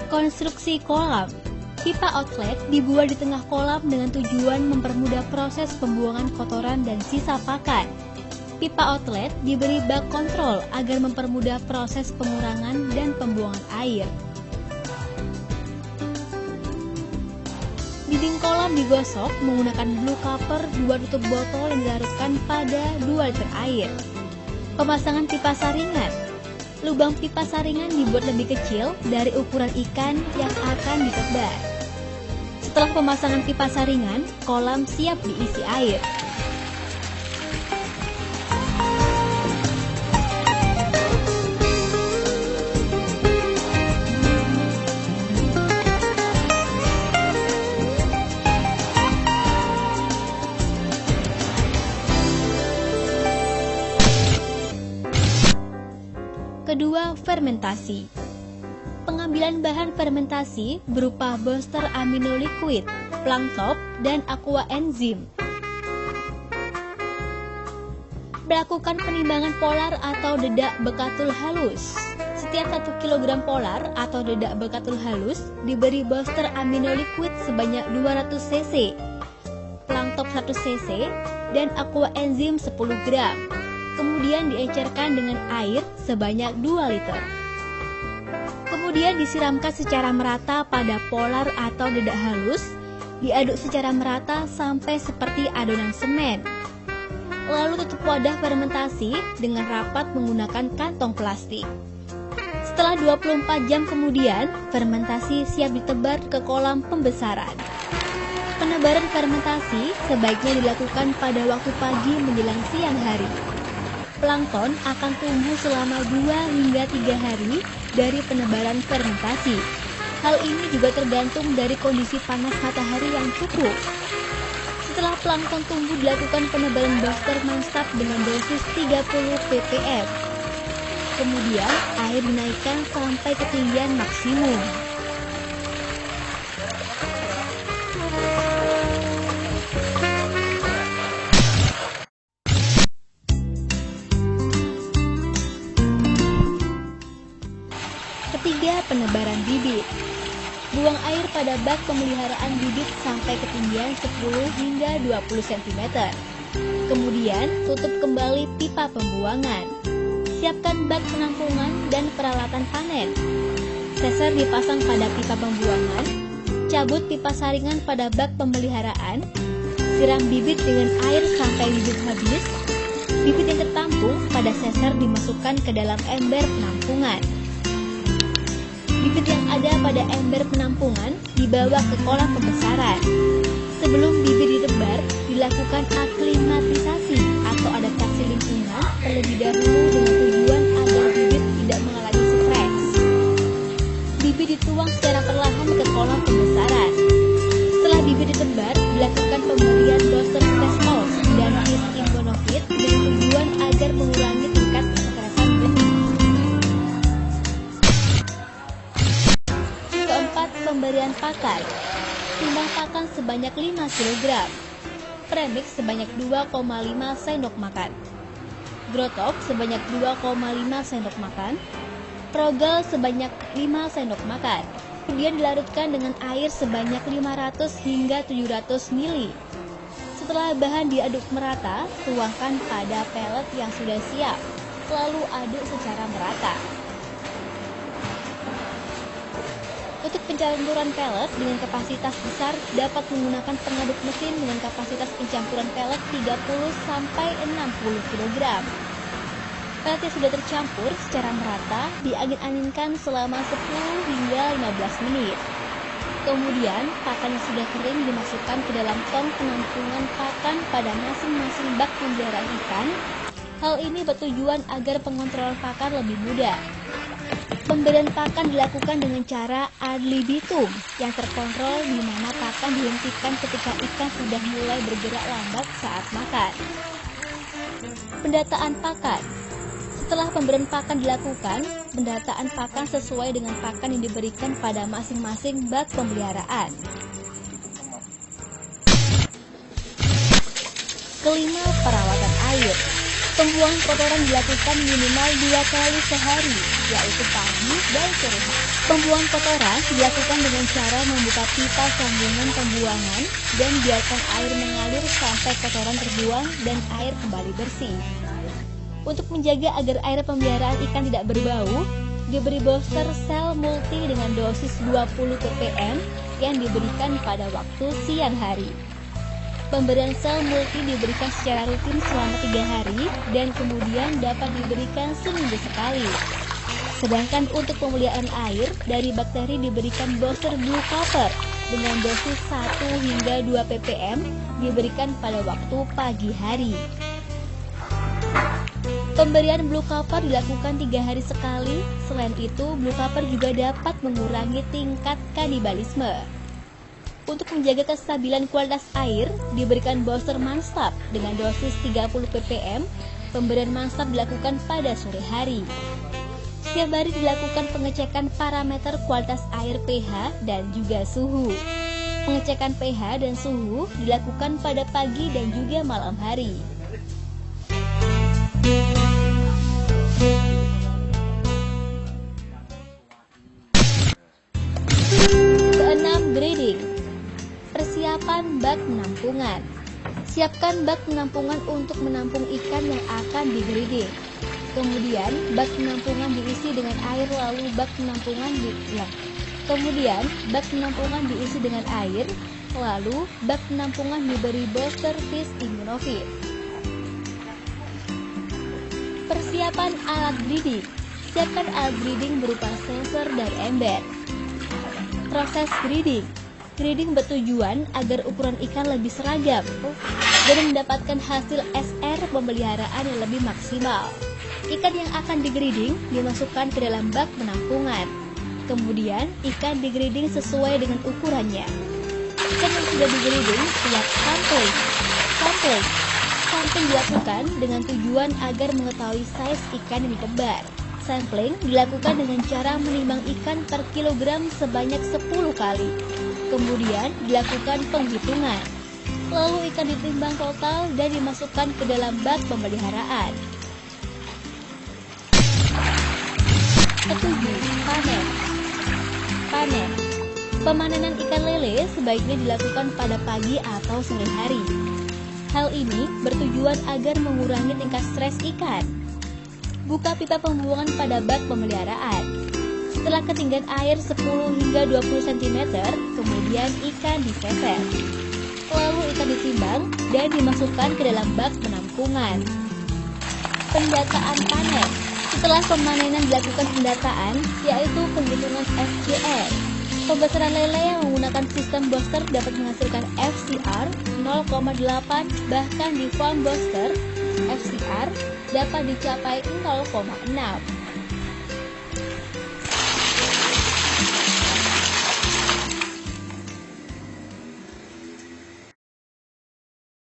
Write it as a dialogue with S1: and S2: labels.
S1: Konstruksi kolam. Pipa outlet dibuat di tengah kolam dengan tujuan mempermudah proses pembuangan kotoran dan sisa pakan. Pipa outlet diberi bak kontrol agar mempermudah proses pengurangan dan pembuangan air. Dinding kolam digosok menggunakan blue copper 2 tutup botol yang dilarutkan pada 2 liter air. Pemasangan pipa saringan. Lubang pipa saringan dibuat lebih kecil dari ukuran ikan yang akan ditebar. Setelah pemasangan pipa saringan, kolam siap diisi air. Kedua, fermentasi. Pengambilan bahan fermentasi berupa booster amino liquid, planktop, dan aqua enzim. Melakukan penimbangan polar atau dedak bekatul halus. Setiap 1 kg polar atau dedak bekatul halus diberi booster amino liquid sebanyak 200 cc, planktop 1 cc, dan aqua enzim 10 gram. Kemudian diencerkan dengan air sebanyak 2 liter. Kemudian disiramkan secara merata pada polar atau dedak halus, diaduk secara merata sampai seperti adonan semen. Lalu tutup wadah fermentasi dengan rapat menggunakan kantong plastik. Setelah 24 jam kemudian, fermentasi siap ditebar ke kolam pembesaran. Penebaran fermentasi sebaiknya dilakukan pada waktu pagi menjelang siang hari. Plankton akan tumbuh selama 2 hingga 3 hari dari penebaran fermentasi. Hal ini juga tergantung dari kondisi panas matahari yang cukup. Setelah plankton tumbuh dilakukan penebaran booster non-stop dengan dosis 30 ppm. Kemudian air dinaikkan sampai ketinggian maksimum. Ketiga, penebaran bibit. Buang air pada bak pemeliharaan bibit sampai ketinggian 10 hingga 20 cm. Kemudian, tutup kembali pipa pembuangan. Siapkan bak penampungan dan peralatan panen. Seser dipasang pada pipa pembuangan. Cabut pipa saringan pada bak pemeliharaan. Siram bibit dengan air sampai bibit habis. Bibit yang tertampung pada seser dimasukkan ke dalam ember penampungan. Bibit yang ada pada ember penampungan dibawa ke kolam pembesaran. Sebelum bibit ditebar, dilakukan aklimatisasi atau adaptasi lingkungan terlebih dahulu dengan tujuan agar bibit tidak mengalami stres. Bibit dituang secara perlahan ke kolam pembesaran. Setelah bibit ditebar, dilakukan pemberian doser Stres dan Immunofit dengan tujuan agar mengurangi tingkat kekerasan benih. Pemberian pakan. Timbang pakan sebanyak 5 kg. Premix sebanyak 2,5 sendok makan. Growtop sebanyak 2,5 sendok makan. Progel sebanyak 5 sendok makan. Kemudian dilarutkan dengan air sebanyak 500 hingga 700 ml. Setelah bahan diaduk merata, tuangkan pada pelet yang sudah siap. Lalu aduk secara merata. Untuk pencampuran pelet dengan kapasitas besar dapat menggunakan pengaduk mesin dengan kapasitas pencampuran pelet 30-60 kg. Pelet yang sudah tercampur secara merata diangin-anginkan selama 10 hingga 15 menit. Kemudian, pakan yang sudah kering dimasukkan ke dalam tong penampungan pakan pada masing-masing bak pemeliharaan ikan. Hal ini bertujuan agar pengontrolan pakan lebih mudah. Pemberian pakan dilakukan dengan cara ad libitum yang terkontrol di mana pakan dihentikan ketika ikan sudah mulai bergerak lambat saat makan. Pendataan pakan. Setelah pemberian pakan dilakukan, pendataan pakan sesuai dengan pakan yang diberikan pada masing-masing bak pemeliharaan. Kelima, perawatan air. Pembuangan kotoran dilakukan minimal 2 kali sehari, yaitu pagi dan sore hari. Pembuangan kotoran dilakukan dengan cara membuka pipa sambungan pembuangan dan biarkan air mengalir sampai kotoran terbuang dan air kembali bersih. Untuk menjaga agar air pemeliharaan ikan tidak berbau, diberi booster sel multi dengan dosis 20 ppm yang diberikan pada waktu siang hari. Pemberian sel multi diberikan secara rutin selama 3 hari dan kemudian dapat diberikan seminggu sekali. Sedangkan untuk pemeliharaan air dari bakteri diberikan booster blue copper dengan dosis 1 hingga 2 ppm diberikan pada waktu pagi hari. Pemberian blue copper dilakukan 3 hari sekali. Selain itu, blue copper juga dapat mengurangi tingkat kanibalisme. Untuk menjaga kestabilan kualitas air, diberikan booster Manstab dengan dosis 30 ppm. Pemberian Manstab dilakukan pada sore hari. Setiap hari dilakukan pengecekan parameter kualitas air pH dan juga suhu. Pengecekan pH dan suhu dilakukan pada pagi dan juga malam hari. Keenam, grading. Persiapan bak penampungan. Siapkan bak penampungan untuk menampung ikan yang akan digrading. Kemudian bak penampungan diisi dengan air lalu bak penampungan diberi booster fish immunofit. Persiapan alat breeding. Siapkan alat breeding berupa sensor dan ember. Proses breeding. Breeding bertujuan agar ukuran ikan lebih seragam dan mendapatkan hasil SR pemeliharaan yang lebih maksimal. Ikan yang akan digrading dimasukkan ke dalam bak penampungan. Kemudian ikan digrading sesuai dengan ukurannya. Ikan yang sudah digrading siap sampling. Sampling dilakukan dengan tujuan agar mengetahui size ikan yang ditebar. Sampling dilakukan dengan cara menimbang ikan per kilogram sebanyak 10 kali. Kemudian dilakukan penghitungan. Lalu ikan ditimbang total dan dimasukkan ke dalam bak pemeliharaan. Ketujuh, panen. Pemanenan ikan lele sebaiknya dilakukan pada pagi atau sore hari. Hal ini bertujuan agar mengurangi tingkat stres ikan. Buka pipa pembuangan pada bak pemeliharaan. Setelah ketinggian air 10 hingga 20 cm, kemudian ikan diseset. Lalu ikan ditimbang dan dimasukkan ke dalam bak penampungan. Pendataan panen. Setelah pemanenan dilakukan pendataan, yaitu penghitungan FCR. Pembesaran lele yang menggunakan sistem booster dapat menghasilkan FCR 0,8, bahkan di farm booster FCR dapat dicapai 0,6.